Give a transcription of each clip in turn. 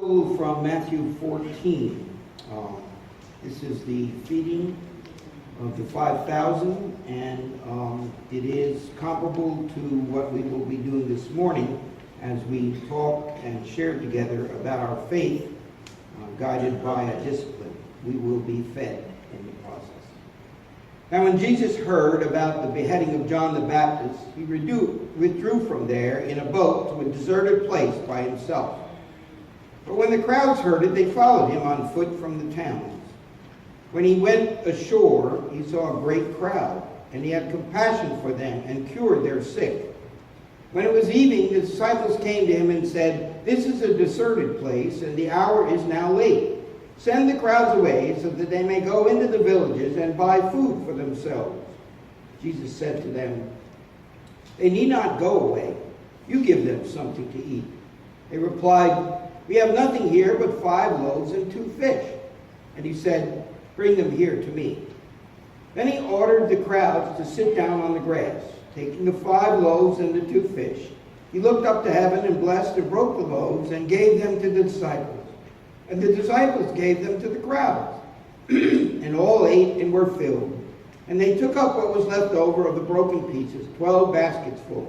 From Matthew 14. This is the feeding of the 5,000, and it is comparable to what we will be doing this morning as we talk and share together about our faith, guided by a discipline. We will be fed in the process. Now, when Jesus heard about the beheading of John the Baptist, he withdrew from there in a boat to a deserted place by himself. But when the crowds heard it, they followed him on foot from the towns. When he went ashore, he saw a great crowd, and he had compassion for them and cured their sick. When it was evening, the disciples came to him and said, "This is a deserted place, and the hour is now late. Send the crowds away so that they may go into the villages and buy food for themselves." Jesus said to them, "They need not go away. You give them something to eat." They replied, "We have nothing here but 5 loaves and 2 fish." And he said, "Bring them here to me." Then he ordered the crowds to sit down on the grass. Taking the 5 loaves and the 2 fish, he looked up to heaven and blessed and broke the loaves and gave them to the disciples. And the disciples gave them to the crowds. And all ate and were filled. And they took up what was left over of the broken pieces, 12 baskets full.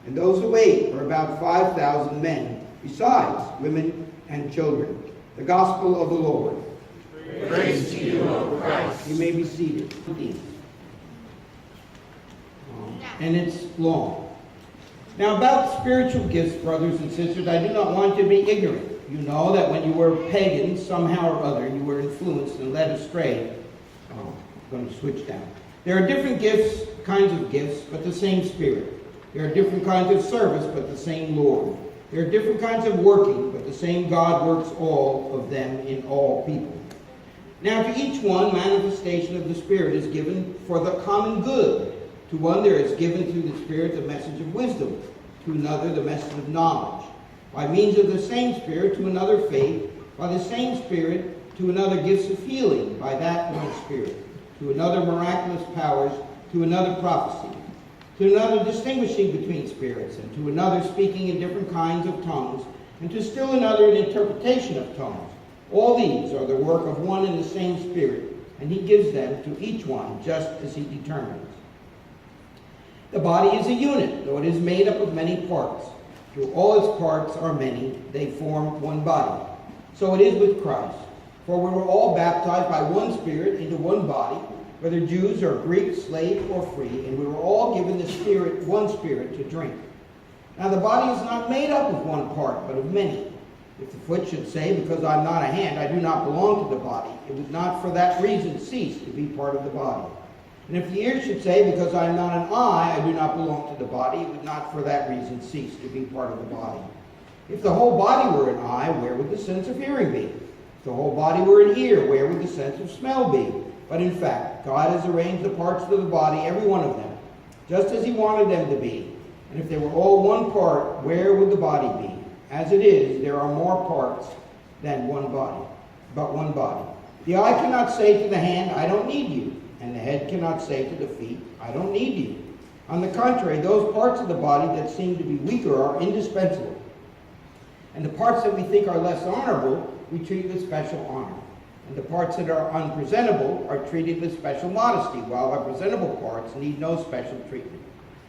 And those who ate were about 5,000 men, besides women and children. The gospel of the Lord. Praise to you, O Christ. You may be seated. And it's long. Now, about spiritual gifts, brothers and sisters, I do not want you to be ignorant. You know that when you were pagans, somehow or other, you were influenced and led astray. I'm going to switch down. There are different gifts, kinds of gifts, but the same Spirit. There are different kinds of service, but the same Lord. There are different kinds of working, but the same God works all of them in all people. Now to each one, manifestation of the Spirit is given for the common good. To one there is given through the Spirit the message of wisdom, to another the message of knowledge. By means of the same Spirit, to another faith, by the same Spirit, to another gifts of healing, by that one Spirit, to another miraculous powers, to another prophecy, to another distinguishing between spirits, and to another speaking in different kinds of tongues, and to still another an interpretation of tongues. All these are the work of one and the same Spirit, and he gives them to each one just as he determines. The body is a unit, though it is made up of many parts. Though all its parts are many, they form one body. So it is with Christ. For we were all baptized by one Spirit into one body, whether Jews or Greeks, slave or free, and we were all given the Spirit, one Spirit to drink. Now the body is not made up of one part, but of many. If the foot should say, "Because I'm not a hand, I do not belong to the body," it would not for that reason cease to be part of the body. And if the ear should say, "Because I am not an eye, I do not belong to the body," it would not for that reason cease to be part of the body. If the whole body were an eye, where would the sense of hearing be? If the whole body were an ear, where would the sense of smell be? But in fact, God has arranged the parts of the body, every one of them, just as he wanted them to be. And if they were all one part, where would the body be? As it is, there are more parts than one body, but one body. The eye cannot say to the hand, "I don't need you." And the head cannot say to the feet, "I don't need you." On the contrary, those parts of the body that seem to be weaker are indispensable. And the parts that we think are less honorable, we treat with special honor. And the parts that are unpresentable are treated with special modesty, while our presentable parts need no special treatment.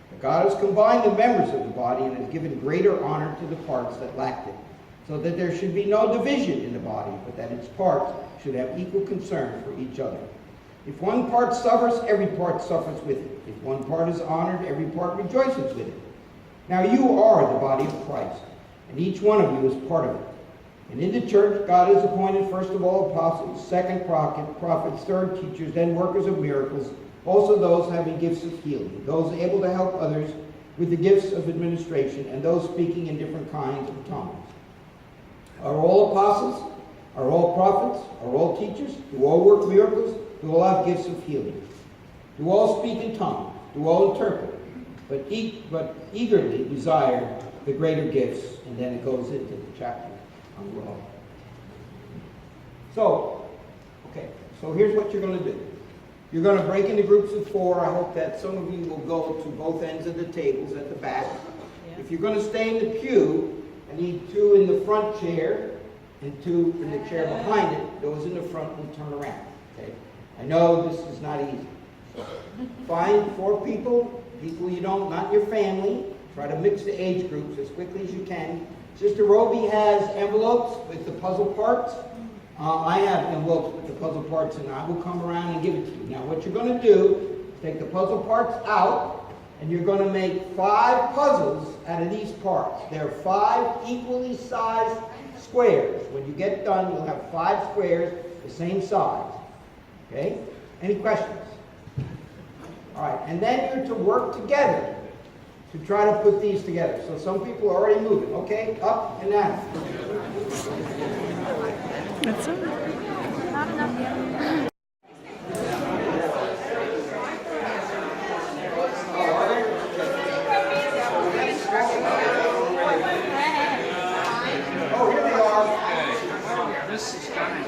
But God has combined the members of the body and has given greater honor to the parts that lacked it, so that there should be no division in the body, but that its parts should have equal concern for each other. If one part suffers, every part suffers with it. If one part is honored, every part rejoices with it. Now you are the body of Christ, and each one of you is part of it. And in the church, God has appointed first of all apostles, second prophets, third teachers, then workers of miracles, also those having gifts of healing, those able to help others with the gifts of administration, and those speaking in different kinds of tongues. Are all apostles? Are all prophets? Are all teachers? Do all work miracles? Do all have gifts of healing? Do all speak in tongues? Do all interpret? But eagerly desire the greater gifts. And then it goes into the chapter on love. So here's what you're going to do. You're going to break into groups of 4. I hope that some of you will go to both ends of the tables at the back. Yeah. If you're going to stay in the pew, I need 2 in the front chair and two in the chair behind it, those in the front will turn around, okay? I know this is not easy. So find 4 people you don't, not your family. Try to mix the age groups as quickly as you can. Sister Roby has envelopes with the puzzle parts. I have envelopes with the puzzle parts, and I will come around and give it to you. Now, what you're going to do is take the puzzle parts out, and you're going to make 5 puzzles out of these parts. They're 5 equally sized squares. When you get done, you'll have 5 squares the same size. Okay? Any questions? All right, and then you're to work together to try to put these together. So some people are already moving. Okay, up and down. That's all right. Not enough yet. Oh, here they are. This is kind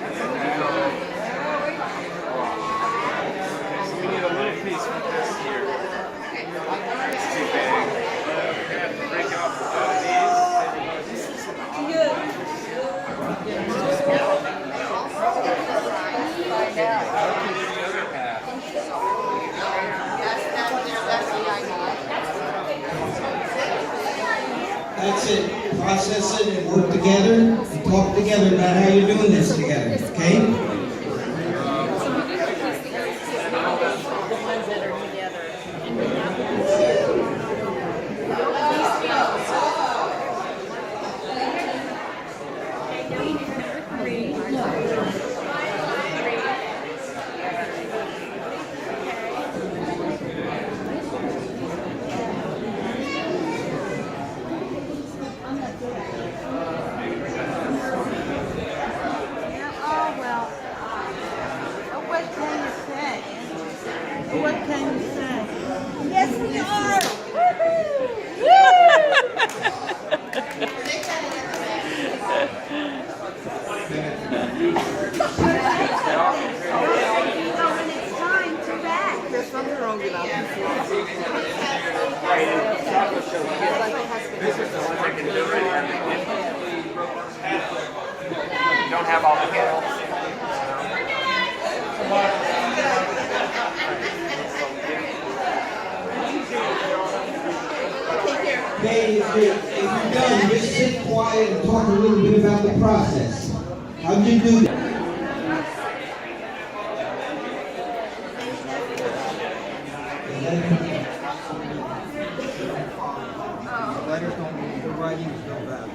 so we need a little piece from this here. It's too big. We're gonna have to break it off with That's it. Process it and work together and talk together about how you're doing this together, okay? What can you say? Yes, we are. When it's time to back. There's something wrong with that. You don't have all the handles. Okay, if you're done, just sit quiet and talk a little bit about the process. How did you do that? Letters don't, the writing is no value.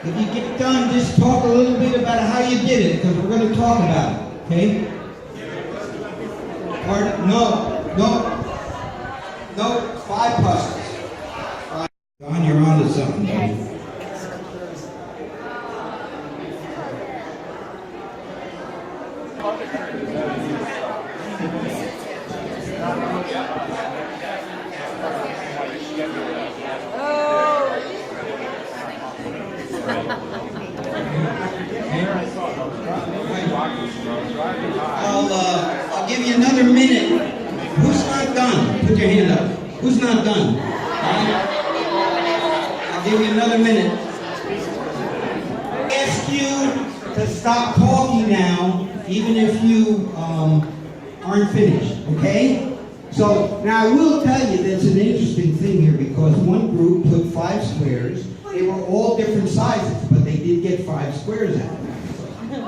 If you get done, just talk a little bit about how you did it, because we're going to talk about it, okay? Pardon? No, 5 puzzles. John, you're on to something, buddy. I'll give you another minute. Who's not done? Put your hand up. Who's not done? I'll give you another minute. I ask you to stop talking now, even if you aren't finished, okay? So, now I will tell you there's an interesting thing here, because one group put 5 squares. They were all different sizes, but they did get 5 squares out of it.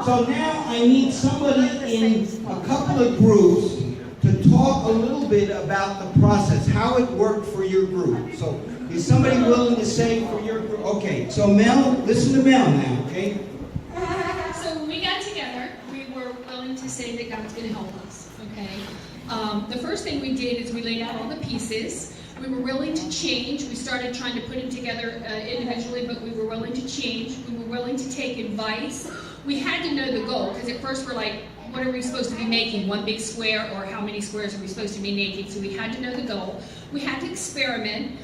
So now I need somebody in a couple of groups to talk a little bit about the process, how it worked for your group. So is somebody willing to say for your group? Okay, so Mel, listen to Mel now, okay? So when we got together, we were willing to say that God's going to help us, okay? The first thing we did is we laid out all the pieces. We were willing to change. We started trying to put them together individually, but we were willing to change. We were willing to take advice. We had to know the goal, because at first we're like, what are we supposed to be making? One big square, or how many squares are we supposed to be making? So we had to know the goal. We had to experiment.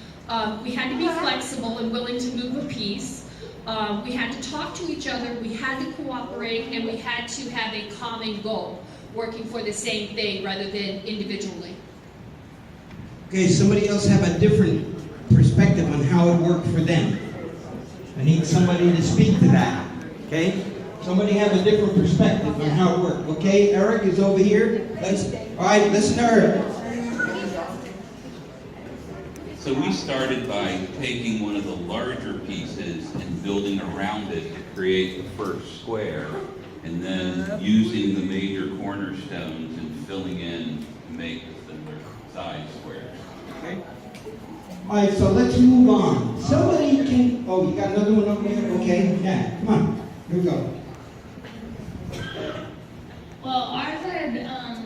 We had to be flexible and willing to move a piece. We had to talk to each other. We had to cooperate, and we had to have a common goal, working for the same thing rather than individually. Okay, somebody else have a different perspective on how it worked for them. I need somebody to speak to that, okay? Somebody have a different perspective on how it worked, okay? Eric is over here. All right, listen to Eric. So we started by taking one of the larger pieces and building around it to create the first square, and then using the major cornerstones and filling in to make the similar size squares. Okay. All right, so let's move on. Somebody can, oh, you got another one over there? Okay, yeah, come on, here we go. Well, ours had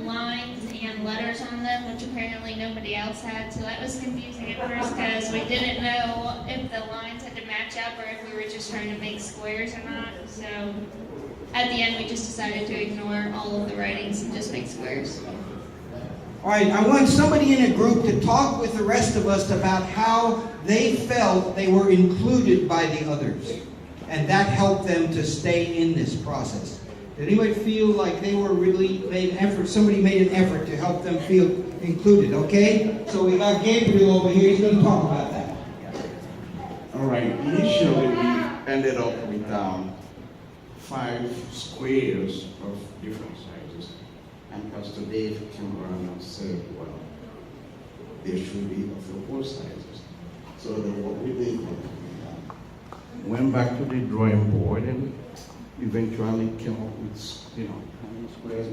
lines and letters on them, which apparently nobody else had, so that was confusing at first because we didn't know if the lines had to match up or if we were just trying to make squares or not. So at the end, we just decided to ignore all of the writings and just make squares. All right, I want somebody in a group to talk with the rest of us about how they felt they were included by the others. And that helped them to stay in this process. Did anybody feel like they were really made an effort, somebody made an effort to help them feel included, okay? So we got Gabriel over here, he's going to talk about that. All right, initially we ended up with 5 squares of different sizes. And Pastor Dave came around and said, well, there should be of all sizes. So then what we did was we went back to the drawing board and eventually came up with, how many squares?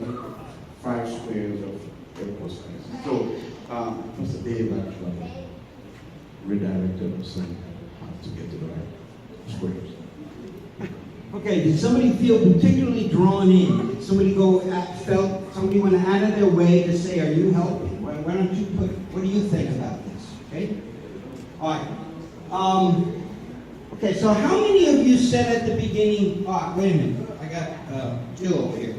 5 squares of equal sizes. So Pastor Dave actually redirected us and how to get to the right squares. Okay, did somebody feel particularly drawn in? Did somebody somebody went out of their way to say, are you helping? Why don't you what do you think about this? Okay? All right. Okay, so how many of you said at the beginning, wait a minute, I got Jill over here.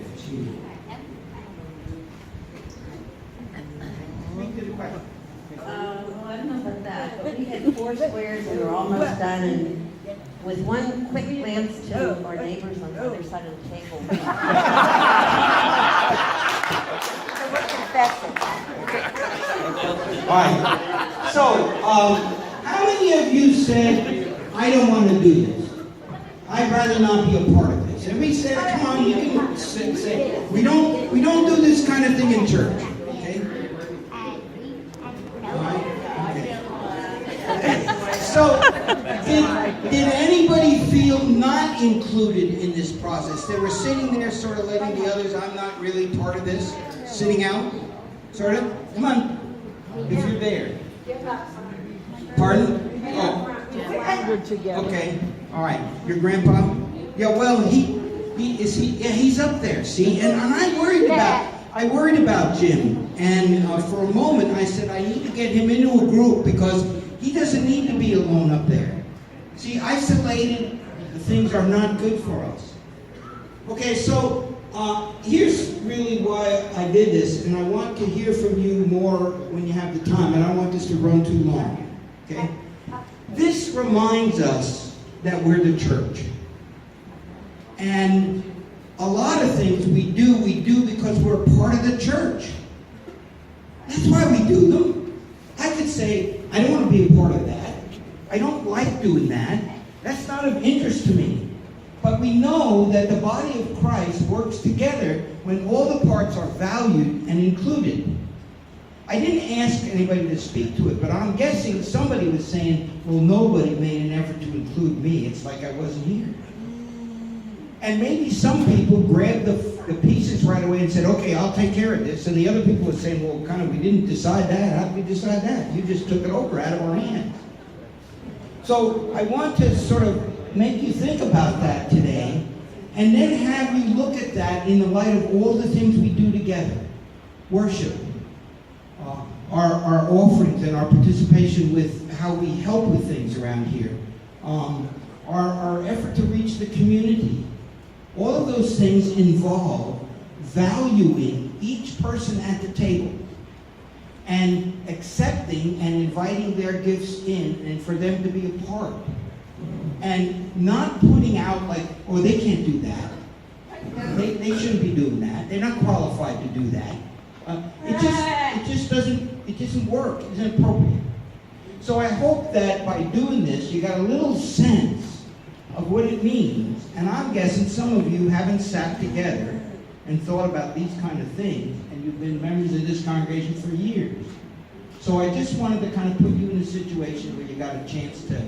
Well, I don't know about that, but we had 4 squares and we're almost done, and with one quick glance to our neighbors on the other side of the table. All right. So, how many of you said, I don't want to do this? I'd rather not be a part of this. Everybody said, come on, you can say, we don't do this kind of thing in church. Okay? All right? Okay. So, did anybody feel not included in this process? They were sitting there sort of letting the others, I'm not really part of this, sitting out, sort of? Come on, if you're there. Pardon? Oh. Okay, all right. Your grandpa? Yeah, well, he's up there, see? And I worried about Jim. And for a moment, I said, I need to get him into a group because he doesn't need to be alone up there. See, isolated, the things are not good for us. Okay, so here's really why I did this, and I want to hear from you more when you have the time. I don't want this to run too long, okay? This reminds us that we're the church. And a lot of things we do because we're part of the church. That's why we do them. I could say, I don't want to be a part of that. I don't like doing that. That's not of interest to me. But we know that the body of Christ works together when all the parts are valued and included. I didn't ask anybody to speak to it, but I'm guessing somebody was saying, well, nobody made an effort to include me. It's like I wasn't here. And maybe some people grabbed the pieces right away and said, okay, I'll take care of this. And the other people were saying, well, kind of, we didn't decide that. How did we decide that? You just took it over out of our hands. So I want to sort of make you think about that today, and then have you look at that in the light of all the things we do together. Worship, our offerings and our participation with how we help with things around here, our effort to reach the community. All of those things involve valuing each person at the table and accepting and inviting their gifts in and for them to be a part. And not putting out like, oh, they can't do that. They shouldn't be doing that. They're not qualified to do that. It doesn't work. It isn't appropriate. So I hope that by doing this, you got a little sense of what it means. And I'm guessing some of you haven't sat together and thought about these kind of things, and you've been members of this congregation for years. So I just wanted to kind of put you in a situation where you got a chance to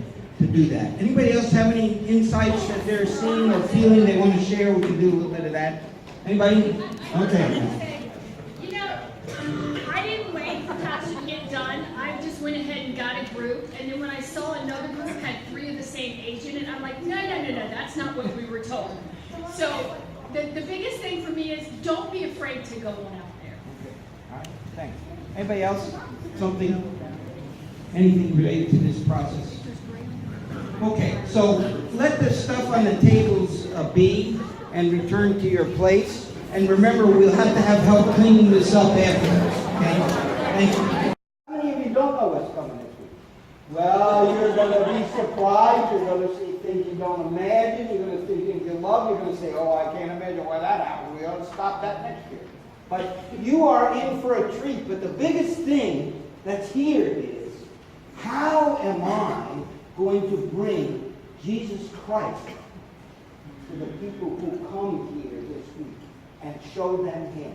do that. Anybody else have any insights that they're seeing or feeling they want to share? We can do a little bit of that. Anybody? Okay. You know, I didn't wait for Pastor to get done. I just went ahead and got a group, and then when I saw another group had 3 of the same age in it, I'm like, no, that's not what we were told. So the biggest thing for me is don't be afraid to go on out there. Okay. All right. Thanks. Anybody else? Anything related to this process? Okay, so let the stuff on the tables be and return to your place. And remember, we'll have to have help cleaning this up afterwards. Okay? Thank you. How many of you don't know what's coming next week? Well, you're going to be surprised. You're going to see things you don't imagine. You're going to see things you love. You're going to say, oh, I can't imagine why that happened. We ought to stop that next year. But you are in for a treat. But the biggest thing that's here is, how am I going to bring Jesus Christ to the people who come here this week and show them Him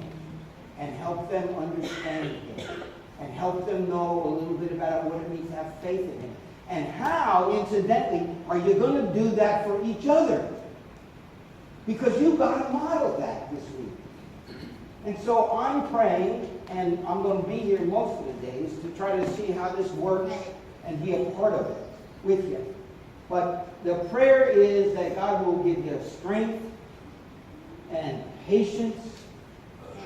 and help them understand Him and help them know a little bit about what it means to have faith in Him? And how, incidentally, are you going to do that for each other? Because you've got to model that this week. And so I'm praying, and I'm going to be here most of the days to try to see how this works and be a part of it with you. But the prayer is that God will give you strength and patience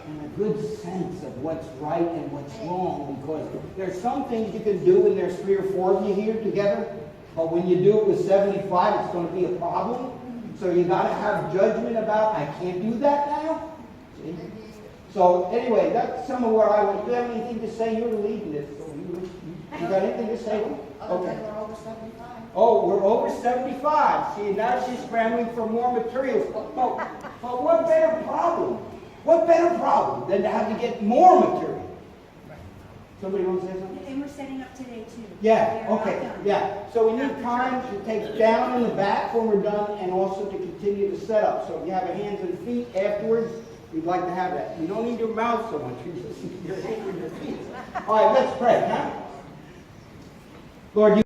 and a good sense of what's right and what's wrong, because there's some things you can do when there's 3 or 4 of you here together, but when you do it with 75, it's going to be a problem. So you got to have judgment about, I can't do that now. See? So anyway, that's some of what I want. Do you have anything to say? You're leading this. So you got anything to say? Okay. We're over 75. Oh, we're over 75. See, now she's scrambling for more materials. But what better problem? What better problem than to have to get more material? Somebody want to say something? And we're setting up today too. Yeah, They're okay, not done. yeah. So we need time to take down in the back when we're done, and also to continue to set up. So if you have a hands and feet afterwards, we'd like to have that. You don't need your mouth so much. You just need your hands and your feet. All right, let's pray, huh? Lord, you